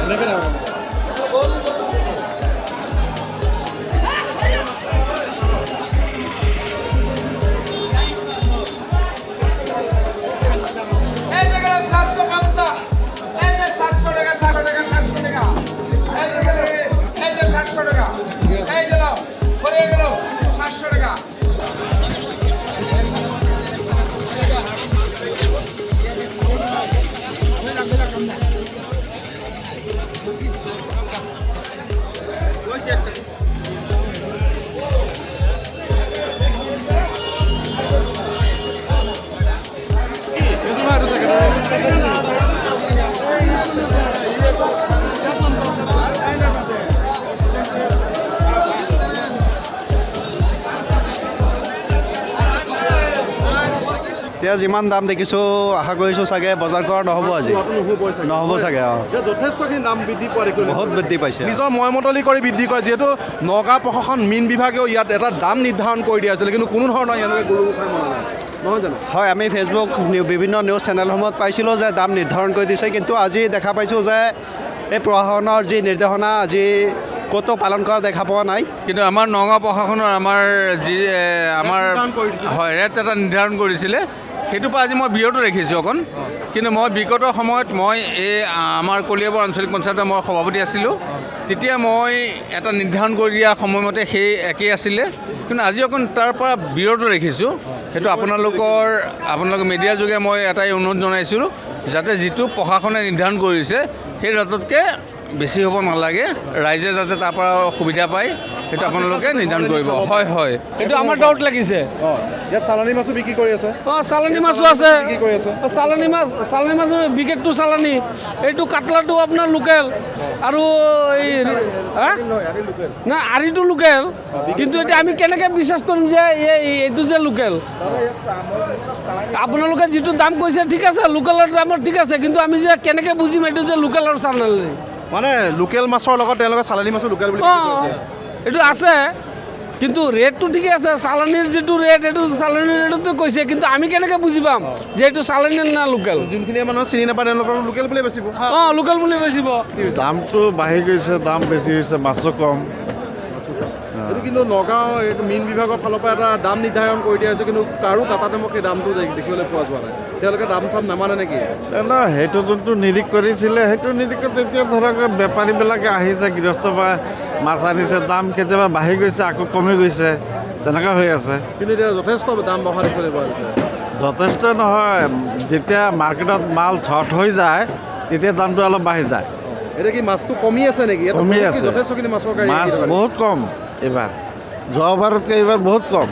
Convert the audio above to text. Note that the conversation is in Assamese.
এনেকৈ নহয় এতিয়া যিমান দাম দেখিছোঁ আশা কৰিছোঁ চাগে বজাৰ কৰা নহ'ব আজি নহ'ব চাগে যথেষ্টখিনি দাম বৃদ্ধি পোৱা দেখিলোঁ বহুত বৃদ্ধি পাইছে নিজৰ ময়মতলি কৰি বৃদ্ধি কৰে যিহেতু নগাঁও প্ৰশাসন মীন বিভাগেও ইয়াত এটা দাম নিৰ্ধাৰণ কৰি দিয়া আছিলে কিন্তু কোনো ধৰণৰ ইয়ালৈকে গৰু উঠাই মনা নাই নহয় জানো হয় আমি ফেচবুক বিভিন্ন নিউজ চেনেলসমূহত পাইছিলোঁ যে দাম নিৰ্ধাৰণ কৰি দিছে কিন্তু আজি দেখা পাইছোঁ যে এই প্ৰশাসনৰ যি নিৰ্দেশনা আজি ক'তো পালন কৰা দেখা পোৱা নাই কিন্তু আমাৰ নগাঁও প্ৰশাসনৰ আমাৰ যি আমাৰ নিৰ্ধাৰণ কৰি দিছিলে। হয় ৰেট এটা নিৰ্ধাৰণ কৰিছিলে সেইটোৰ পৰা আজি মই বিৰত ৰাখিছোঁ অকণ কিন্তু মই বিগত সময়ত মই এই আমাৰ কলিয়াবৰ আঞ্চলিক পঞ্চায়তৰ মই সভাপতি আছিলোঁ তেতিয়া মই এটা নিৰ্ধাৰণ কৰি দিয়া সময়মতে সেই একেই আছিলে কিন্তু আজি অকণ তাৰ পৰা বিৰত ৰাখিছোঁ সেইটো আপোনালোকৰ মিডিয়াৰ যোগে মই এটাই অনুৰোধ জনাইছিলোঁ যাতে যিটো প্ৰশাসনে নিৰ্ধাৰণ কৰিছে সেই ৰেটতকৈ বেছি হ'ব নালাগে ৰাইজে যাতে তাৰ পৰা সুবিধা পায় সেইটো আপোনালোকে নিৰ্ধাৰণ কৰিব হয় হয় এইটো আমাৰ ডাউট লাগিছে ইয়াত চালানী মাছো বিক্ৰী কৰি আছে অঁ চালানী মাছো আছে বিক্ৰী কৰি আছে চালানী মাছ বিকেটটো চালানী এইটো কাটলাটো আপোনাৰ লোকেল আৰু এই না আৰিটো লোকেল কিন্তু এতিয়া আমি কেনেকৈ বিশ্বাস কৰিম যে এইটো যে লোকেল আপোনালোকে যিটো দাম কৈছে ঠিক আছে লোকেলৰ দামত ঠিক আছে কিন্তু আমি যে কেনেকৈ বুজিম এইটো যে লোকেলৰ চালানী মানে লোকেল মাছৰ লগত তেওঁলোকে চালানী মাছো লোকেল বুলি বিক্ৰী কৰিছে। এইটো আছে কিন্তু ৰেটটো ঠিকে আছে চালানীৰ যিটো ৰেট এইটো চালানীৰ ৰেটতো কৈছে কিন্তু আমি কেনেকৈ বুজি পাম যে এইটো চালানী না লোকেল যোনখিনিয়ে মানুহে চিনি নাপায় তেওঁলোকৰ লোকেল বুলি বেচিব অঁ লোকেল বুলি বেচিব দামটো বাঢ়ি গৈছে দাম বেছি হৈছে মাছো কম এইটো কিন্তু নগাঁও এইটো মীন বিভাগৰ ফালৰ পৰা এটা দাম নিৰ্ধাৰণ কৰি দিয়া হৈছে কিন্তু কাৰো কাটাতে মোক সেই দামটো দেখিবলৈ পোৱা যোৱা নাই তেওঁলোকে দাম চাম নামানে নেকি নহয় সেইটো যোনটো নিৰীখ কৰিছিলে সেইটো নিৰীক্ষত এতিয়া ধৰক বেপাৰীবিলাকে আহিছে গৃহস্থ বা মাছ আনিছে দাম কেতিয়াবা বাঢ়ি গৈছে আকৌ কমি গৈছে তেনেকুৱা হৈ আছে কিন্তু এতিয়া যথেষ্ট দাম বঢ়া দেখিবলৈ পোৱা গৈছে যথেষ্ট নহয় যেতিয়া মাৰ্কেটত মাল শ্বৰ্ট হৈ যায় তেতিয়া দামটো অলপ বাঢ়ি যায় এতিয়া কি মাছটো কমি আছে নেকি ইয়াত কমি কি আছে যথেষ্টখিনি মাছৰ গাড়ী মাছ আহিছে মানে? বহুত কম এইবাৰ যোৱাবাৰতকৈ এইবাৰ বহুত কম